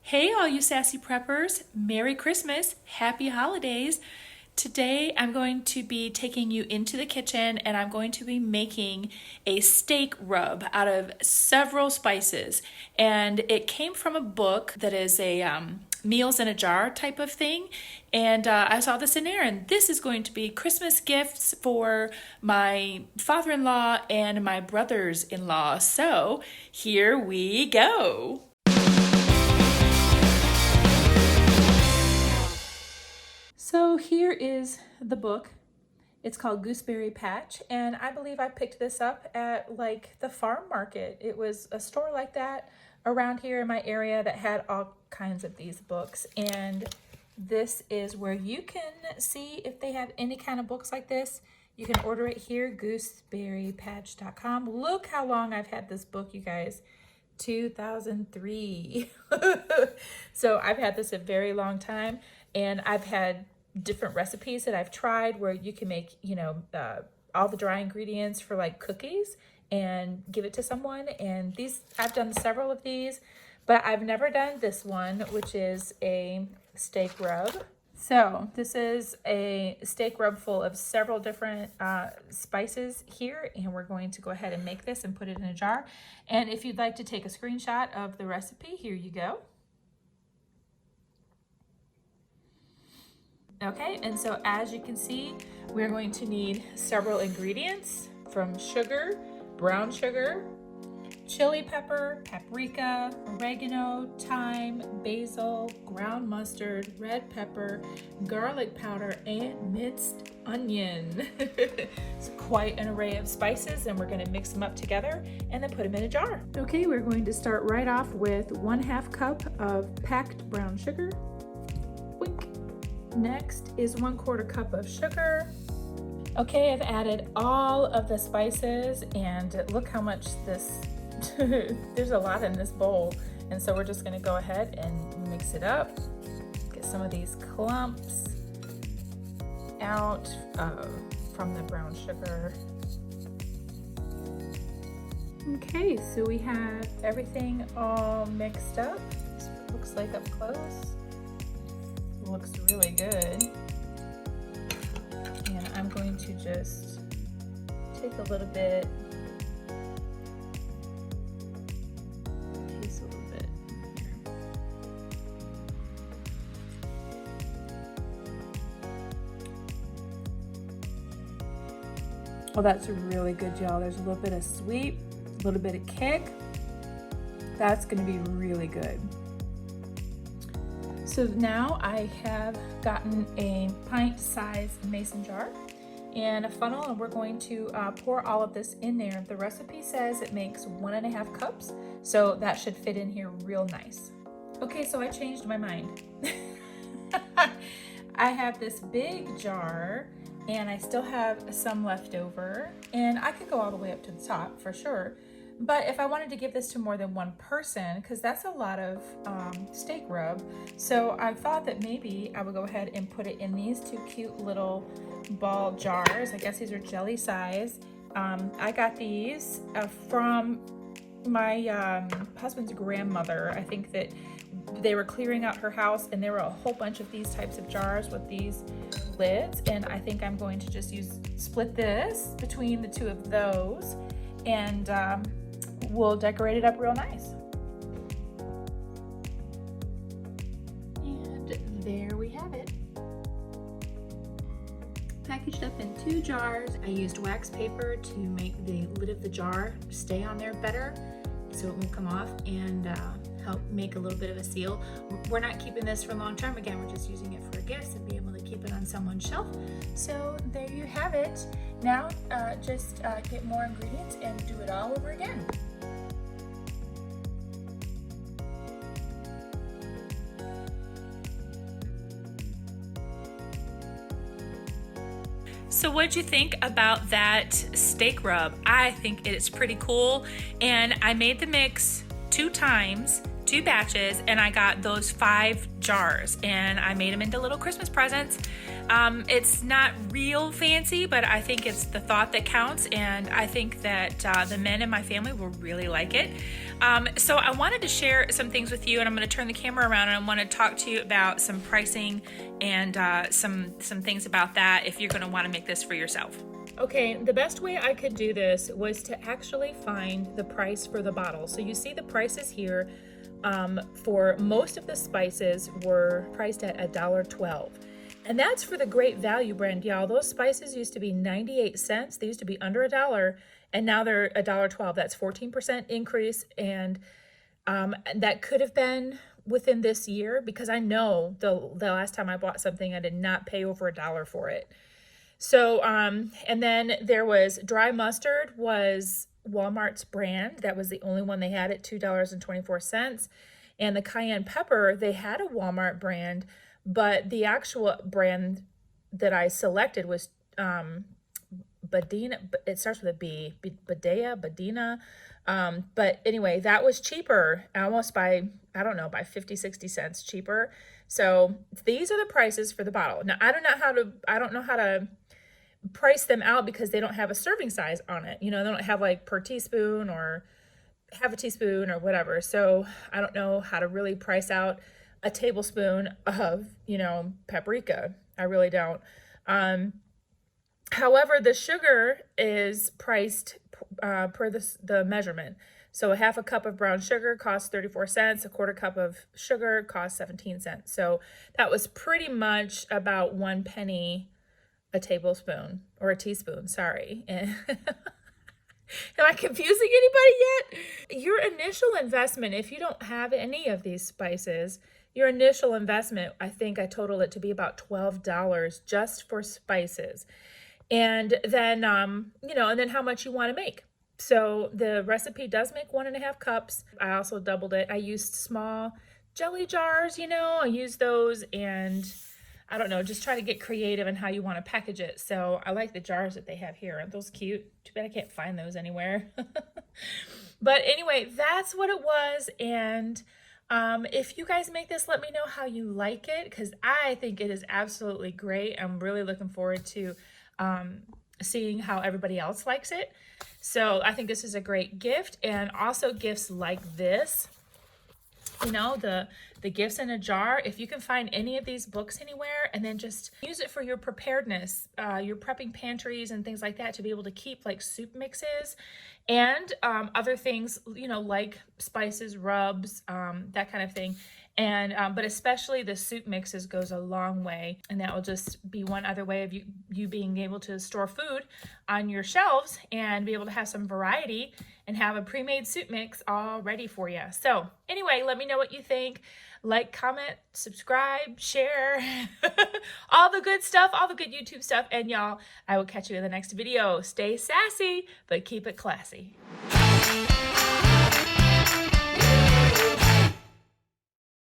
Hey, all you sassy preppers, Merry Christmas, Happy Holidays. Today I'm going to be taking you into the kitchen and I'm going to be making a steak rub out of several spices. And it came from a book that is a meals in a jar type of thing. And I saw this in there, and this is going to be Christmas gifts for my father-in-law and my brothers-in-law. So here we go. So here is the book. It's called Gooseberry Patch, and I believe I picked this up at like the farm market. It was a store like that around here in my area that had all kinds of these books, and this is where you can see if they have any kind of books like this. You can order it here, gooseberrypatch.com. Look how long I've had this book, you guys. 2003. So I've had this a very long time, and I've had different recipes that I've tried where you can make, all the dry ingredients for like cookies and give it to someone. And these, I've done several of these, but I've never done this one, which is a steak rub. So this is a steak rub full of several different spices here, and we're going to go ahead and make this and put it in a jar. And if you'd like to take a screenshot of the recipe, here you go. Okay, and so as you can see, we're going to need several ingredients from sugar, brown sugar, chili pepper, paprika, oregano, thyme, basil, ground mustard, red pepper, garlic powder, and minced onion. It's quite an array of spices, and we're going to mix them up together and then put them in a jar. Okay, we're going to start right off with 1/2 cup of packed brown sugar. Wink. Next is 1/4 cup of sugar. Okay, I've added all of the spices, and look how much this, there's a lot in this bowl. And so we're just gonna go ahead and mix it up. Get some of these clumps out from the brown sugar. Okay, so we have everything all mixed up. This is what it looks like up close. Looks really good. And I'm going to just take a little bit, taste a little bit here. Oh, that's really good, y'all. There's a little bit of sweet, a little bit of kick. That's gonna be really good. So now I have gotten a pint-sized mason jar and a funnel, and we're going to pour all of this in there. The recipe says it makes 1.5 cups, so that should fit in here real nice. Okay, so I changed my mind. I have this big jar, and I still have some left over, and I could go all the way up to the top for sure. But if I wanted to give this to more than one person, because that's a lot of steak rub, so I thought that maybe I would go ahead and put it in these two cute little ball jars. I guess these are jelly size. I got these from my husband's grandmother. I think that they were clearing out her house, and there were a whole bunch of these types of jars with these lids, and I think I'm going to just split this between the two of those, and we'll decorate it up real nice. And there we have it. Packaged up in 2 jars. I used wax paper to make the lid of the jar stay on there better so it won't come off, and help make a little bit of a seal. We're not keeping this for a long time. Again, we're just using it for a gift and be able to keep it on someone's shelf. So there you have it. Now just get more ingredients and do it all over again. So what'd you think about that steak rub? I think it's pretty cool, and I made the mix 2 times 2 batches, and I got those 5 jars, and I made them into little Christmas presents. It's not real fancy, but I think it's the thought that counts, and I think that the men in my family will really like it. So I wanted to share some things with you, and I'm going to turn the camera around, and I want to talk to you about some pricing and some things about that if you're going to want to make this for yourself. Okay, the best way I could do this was to actually find the price for the bottle. So you see the prices here. For most of the spices were priced at $1.12. And that's for the Great Value brand, y'all. Those spices used to be 98 cents. They used to be under $1, and now they're $1.12. That's 14% increase, and that could have been within this year, because I know the last time I bought something, I did not pay over $1 for it. So, and then there was dry mustard was Walmart's brand. That was the only one they had at $2.24. And the cayenne pepper, they had a Walmart brand, but the actual brand that I selected was Badina. It starts with a B, Badina. But anyway, that was cheaper, almost by, I don't know, by 50, 60 cents cheaper. So these are the prices for the bottle. Now, I don't know how to price them out, because they don't have a serving size on it. You know, they don't have like per teaspoon or half a teaspoon or whatever. So I don't know how to really price out a tablespoon of, you know, paprika. I really don't. However, the sugar is priced per the measurement. So a half a cup of brown sugar costs 34 cents. A quarter cup of sugar costs 17 cents. So that was pretty much about 1 penny a tablespoon, or a teaspoon, sorry. Am I confusing anybody yet? Your initial investment, if you don't have any of these spices, your initial investment, I think I totaled it to be about $12 just for spices. And then, you know, and then how much you want to make. So the recipe does make 1.5 cups. I also doubled it. I used small jelly jars, you know, I used those, and I don't know, just try to get creative in how you want to package it. So I like the jars that they have here. Aren't those cute? Too bad I can't find those anywhere. But anyway, that's what it was. And if you guys make this, let me know how you like it, because I think it is absolutely great. I'm really looking forward to seeing how everybody else likes it. So I think this is a great gift, and also gifts like this. You know, the gifts in a jar. If you can find any of these books anywhere, and then just use it for your preparedness, your prepping pantries and things like that, to be able to keep like soup mixes and other things, you know, like spices, rubs, that kind of thing. And but especially the soup mixes goes a long way, and that will just be one other way of you being able to store food on your shelves and be able to have some variety and have a pre-made soup mix all ready for you. So anyway, let me know what you think. Like, comment, subscribe, share, all the good stuff, all the good YouTube stuff. And y'all, I will catch you in the next video. Stay sassy, but keep it classy.